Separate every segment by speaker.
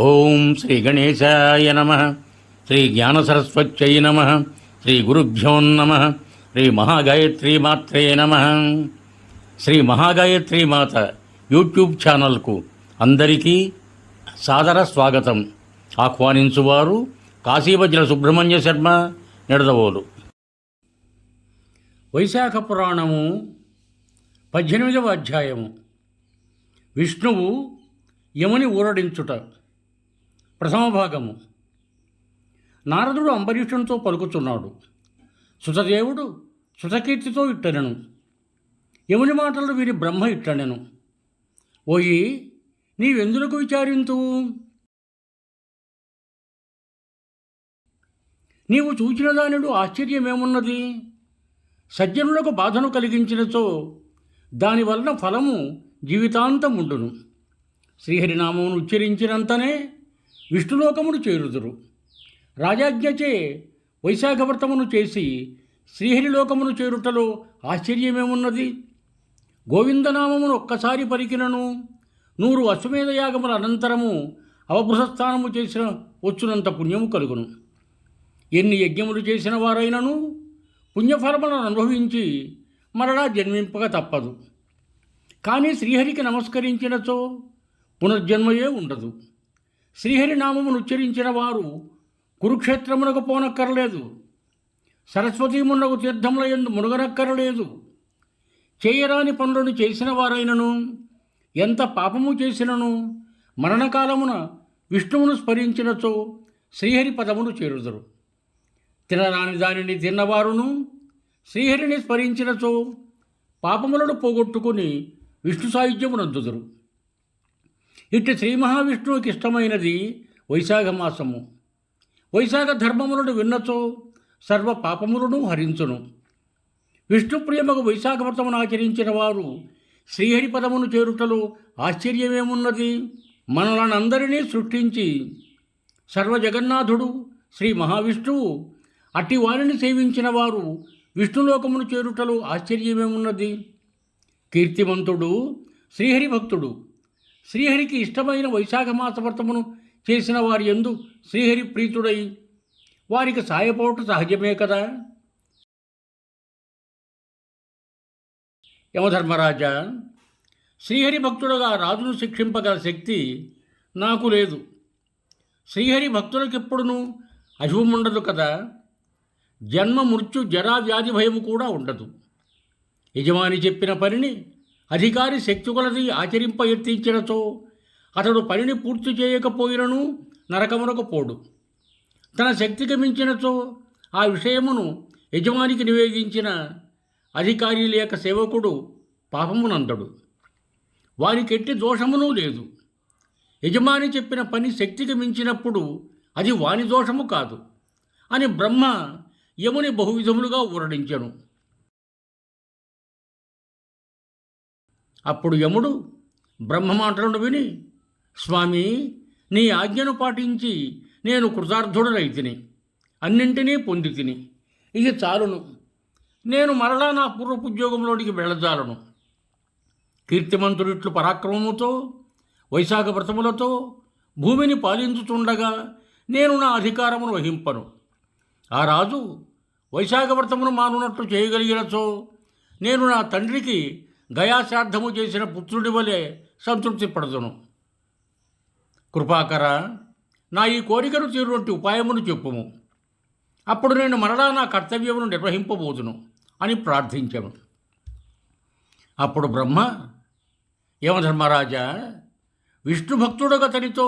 Speaker 1: ఓం శ్రీ గణేశాయ నమ. శ్రీ జ్ఞానసరస్వత్యై నమ. శ్రీ గురుభ్యో నమ. శ్రీ మహాగాయత్రీ మాత్రే నమ. శ్రీ మహాగాయత్రీ మాత యూట్యూబ్ ఛానల్కు అందరికీ సాదర స్వాగతం. ఆహ్వానించువారు కాశీవజ్ర సుబ్రహ్మణ్య శర్మ, నిడదవోలు. వైశాఖ పురాణము 18వ అధ్యాయము. విష్ణువు యముని ఊరడించుట. ప్రథమ భాగము. నారదుడు అంబరీషునితో పలుకుతున్నాడు. సుతదేవుడు సుతకీర్తితో ఇట్టనెను. యముని మాటలు విని బ్రహ్మ ఇట్టనెను. ఓయి, నీవెందులకు విచారింతువు? నీవు చూచిన దానిలో ఆశ్చర్యమేమున్నది? సజ్జనులకు బాధను కలిగించినచో దానివలన ఫలము జీవితాంతం ఉండును. శ్రీహరినామమును ఉచ్చరించినంతనే విష్ణులోకమును చేరుదురు. రాజాజ్ఞచే వైశాఖ వ్రతమును చేసి శ్రీహరిలోకమును చేరుటలో ఆశ్చర్యమేమున్నది? గోవిందనామమును ఒక్కసారి పలికినను 100 అశ్వమేధ యాగముల అనంతరము అవభృతస్థానము చేసిన వచ్చునంత పుణ్యము కలుగును. ఎన్ని యజ్ఞములు చేసిన వారైనను పుణ్యఫలములను అనుభవించి మరలా జన్మింపక తప్పదు. కానీ శ్రీహరికి నమస్కరించినచో పునర్జన్మయే ఉండదు. శ్రీహరి నామమును ఉచ్చరించిన వారు కురుక్షేత్రమునకు పోనక్కరలేదు, సరస్వతీమునకు తీర్థముల యందు మునుగనక్కరలేదు. చేయరాని పనులను చేసిన వారైనను ఎంత పాపము చేసినను మరణకాలమున విష్ణువును స్మరించినచో శ్రీహరి పదమును చేరుదురు. తినరాని దానిని తిన్నవారును శ్రీహరిని స్మరించినచో పాపములను పోగొట్టుకుని విష్ణు సాయుధ్యమునందుదురు. ఇట్టి శ్రీ మహావిష్ణువుకి ఇష్టమైనది వైశాఖ మాసము. వైశాఖ ధర్మములను విన్నచో సర్వ పాపములను హరించును. విష్ణుప్రియమగు వైశాఖ వ్రతమును ఆచరించిన వారు శ్రీహరి పదమును చేరుటలో ఆశ్చర్యమేమున్నది? మనలనందరినీ సృష్టించి సర్వజగన్నాథుడు శ్రీ మహావిష్ణువు అట్టి వారిని సేవించిన వారు విష్ణులోకమును చేరుటలో ఆశ్చర్యమేమున్నది? కీర్తిమంతుడు శ్రీహరి భక్తుడు. శ్రీహరికి ఇష్టమైన వైశాఖ మాస వ్రతమును చేసిన వారి యందు శ్రీహరి ప్రీతుడై వారికి సాయపోవట సహజమే కదా. యమధర్మరాజా, శ్రీహరి భక్తుడుగా రాజును శిక్షింపగల శక్తి నాకు లేదు. శ్రీహరి భక్తులకెప్పుడునూ అశుభముండదు కదా. జన్మ మృత్యు జరా వ్యాధి భయము కూడా ఉండదు. యజమాని చెప్పిన పనిని అధికారి శక్తి కొలది ఆచరింప యత్నించినచో అతడు పనిని పూర్తి చేయకపోయినను నరకమునకు పోడు. తన శక్తికి మించినచో ఆ విషయమును యజమానికి నివేదించిన అధికారి లేక సేవకుడు పాపమునందడు. వారికి ఎట్టి దోషమునూ లేదు. యజమాని చెప్పిన పని శక్తికి మించినప్పుడు అది వాని దోషము కాదు అని బ్రహ్మ యముని బహువిధములుగా ఊరడించెను. అప్పుడు యముడు బ్రహ్మ మాటలను విని, స్వామి, నీ ఆజ్ఞను పాటించి నేను కృతార్థుడనైతిని, అన్నింటినీ పొంది తిని, ఇది చాలును. నేను మరలా నా పూర్వపుద్యోగంలోనికి వెళ్ళజాలను. కీర్తిమంతుడిట్లు పరాక్రమముతో వైశాఖ వ్రతములతో భూమిని పాలించుతుండగా నేను నా అధికారమును వహింపను. ఆ రాజు వైశాఖ వ్రతమును మానునట్లు చేయగలిగినచో నేను నా తండ్రికి గయాశ్రాద్ధము చేసిన పుత్రుడి వలె సంతృప్తి పడదును. కృపాకర, నా ఈ కోరికను తీరువంటి ఉపాయమును చెప్పుము. అప్పుడు నేను మరలా నా కర్తవ్యమును నిర్వహింపబోదును అని ప్రార్థించాను. అప్పుడు బ్రహ్మ, యమధర్మరాజా, విష్ణు భక్తుడగతనితో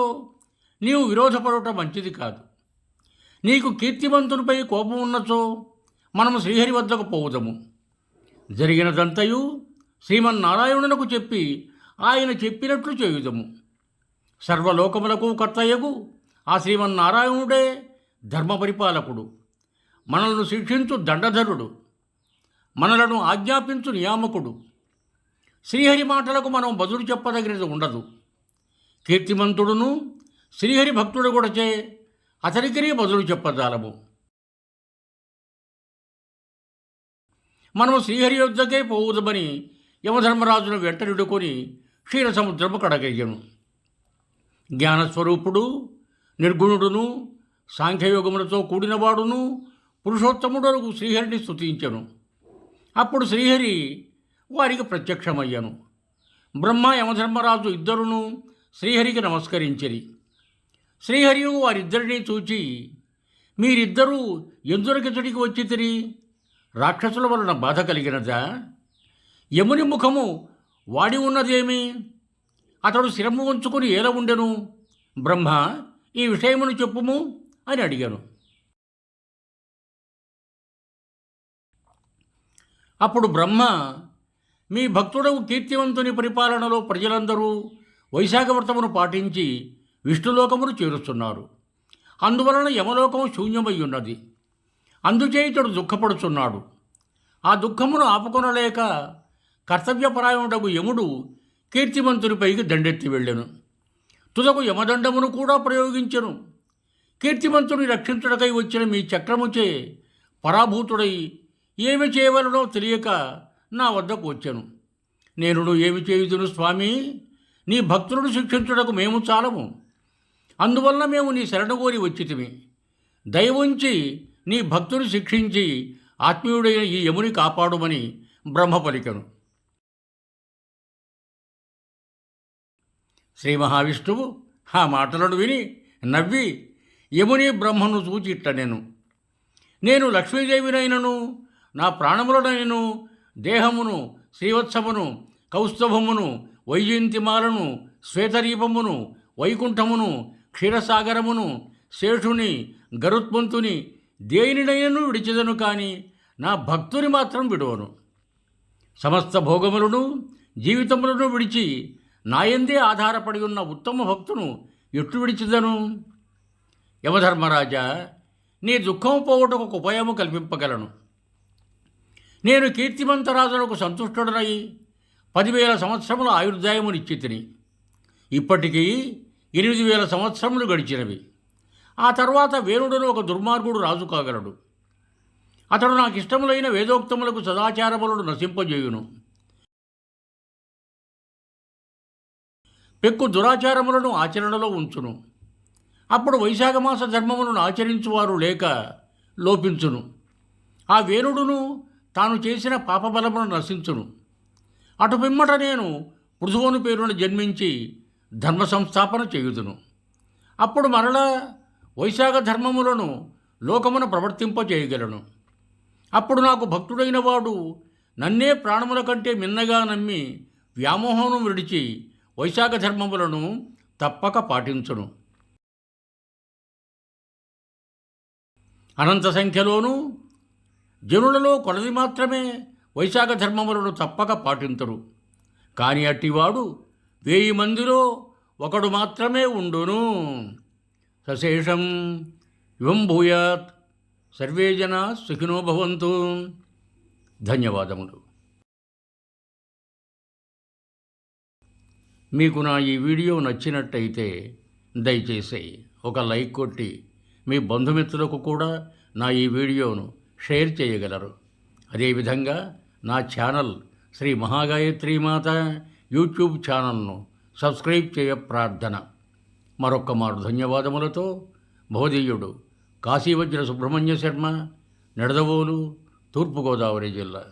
Speaker 1: నీవు విరోధపడటం మంచిది కాదు. నీకు కీర్తివంతునిపై కోపం ఉన్నచో మనము శ్రీహరి వద్దకు పోవుదము. జరిగినదంతయు శ్రీమన్నారాయణునకు చెప్పి ఆయన చెప్పినట్లు చేయుదము. సర్వలోకములకు కర్తయ్యగు ఆ శ్రీమన్నారాయణుడే ధర్మ పరిపాలకుడు, మనలను శిక్షించు దండధరుడు, మనలను ఆజ్ఞాపించు నియామకుడు. శ్రీహరి మాటలకు మనం బదులు చెప్పదగినది ఉండదు. కీర్తిమంతుడును శ్రీహరి భక్తుడు కూడాచే అతనికి బదులు చెప్పజాలము. మనము శ్రీహరి యొద్దకే పోవుదమని యమధర్మరాజును వెంటనిడుకొని క్షీరసముద్రము కడగయ్యను. జ్ఞానస్వరూపుడు, నిర్గుణుడును, సాంఖ్యయోగములతో కూడినవాడును, పురుషోత్తముడకు శ్రీహరిని స్తుతించెను. అప్పుడు శ్రీహరి వారికి ప్రత్యక్షమయ్యను. బ్రహ్మ యమధర్మరాజు ఇద్దరును శ్రీహరికి నమస్కరించిరి. శ్రీహరియు వారిద్దరినీ చూచి, మీరిద్దరూ ఎందురకితడికి వచ్చితిరి? రాక్షసుల వలన బాధ కలిగినదా? యముని ముఖము వాడి ఉన్నదేమి? అతడు శిరము ఉంచుకుని ఏల ఉండెను? బ్రహ్మ, ఈ విషయమును చెప్పుము అని అడిగాను. అప్పుడు బ్రహ్మ, మీ భక్తుడవు కీర్తివంతుని పరిపాలనలో ప్రజలందరూ వైశాఖ వ్రతమును పాటించి విష్ణులోకమును చేరుస్తున్నారు. అందువలన యమలోకము శూన్యమై ఉన్నది. అందుచే ఇతడు దుఃఖపడుచున్నాడు. ఆ దుఃఖమును ఆపుకొనలేక కర్తవ్యపరాయణుడగు యముడు కీర్తిమంతునిపైకి దండెత్తి వెళ్ళెను. తుదకు యమదండమును కూడా ప్రయోగించెను. కీర్తిమంతుని రక్షించుటకై వచ్చిన మీ చక్రముచే పరాభూతుడై ఏమి చేయవలనో తెలియక నా వద్దకు వచ్చాను. నేను ఏమి చేయుదును స్వామి? నీ భక్తులను శిక్షించుటకు మేము చాలము. అందువల్ల మేము నీ శరణుగోరి వచ్చితిమి. దయవుంచి నీ భక్తుని శిక్షించి ఆత్మీయుడైన ఈ యముని కాపాడుమని బ్రహ్మ పలికెను. శ్రీ మహావిష్ణువు ఆ మాటలను విని నవ్వి యముని బ్రహ్మను చూచి ఇట్లనెను. నేను లక్ష్మీదేవినైనను నా ప్రాణములనైనను దేహమును, శ్రీవత్సమును, కౌస్తభమును, వైజయంతిమాలను, శ్వేతరీపమును, వైకుంఠమును, క్షీరసాగరమును, శేషుని, గరుత్మంతుని దేనినైనను విడిచెదను, కానీ నా భక్తుని మాత్రం విడువను. సమస్త భోగములను, జీవితములను విడిచి నాయందే ఆధారపడి ఉన్న ఉత్తమ భక్తును ఎట్లు విడిచెదను? యమధర్మరాజా, నీ దుఃఖము పోగొట్టుకు ఒక ఉపాయము కల్పింపగలను. నేను కీర్తిమంతరాజులకు సంతుష్టుడనై 10,000 సంవత్సరముల ఆయుర్దాయమునిచ్చి తిని. ఇప్పటికీ 8,000 సంవత్సరములు గడిచినవి. ఆ తర్వాత వేణుడను ఒక దుర్మార్గుడు రాజు కాగలడు. అతడు నాకు ఇష్టములైన వేదోక్తములకు సదాచారములను నశింపజేయును. పెక్కు దురాచారములను ఆచరణలో ఉంచును. అప్పుడు వైశాఖమాస ధర్మములను ఆచరించువారు లేక లోపించును. ఆ వేణుడును తాను చేసిన పాపబలమును నశించును. అటు పిమ్మట నేను పృథువును పేరును జన్మించి ధర్మ సంస్థాపన చేయుదును. అప్పుడు మరలా వైశాఖ ధర్మములను లోకమున ప్రవర్తింపచేయగలను. అప్పుడు నాకు భక్తుడైన వాడు నన్నే ప్రాణముల కంటే మిన్నగా నమ్మి వ్యామోహమును విడిచి వైశాఖ ధర్మములను తప్పక పాటించును. అనంత సంఖ్యలోనూ జనులలో కొలది మాత్రమే వైశాఖ ధర్మములను తప్పక పాటించరు. కానీ అట్టివాడు 1000 మందిలో ఒకడు మాత్రమే ఉండును. సశేషం యువం భూయాత్. సర్వే జనా సుఖినో భవంతు. ధన్యవాదములు. మీకు నా ఈ వీడియో నచ్చినట్టయితే దయచేసి ఒక లైక్ కొట్టి మీ బంధుమిత్రులకు కూడా నా ఈ వీడియోను షేర్ చేయగలరు. అదేవిధంగా నా ఛానల్ శ్రీ మహాగాయత్రీ మాత యూట్యూబ్ ఛానల్ను సబ్స్క్రైబ్ చేయ ప్రార్థన. మరొక్క మారు ధన్యవాదములతో భవదీయుడు కాశీవజ్ర సుబ్రహ్మణ్య శర్మ, నిడదవోలు, తూర్పుగోదావరి జిల్లా.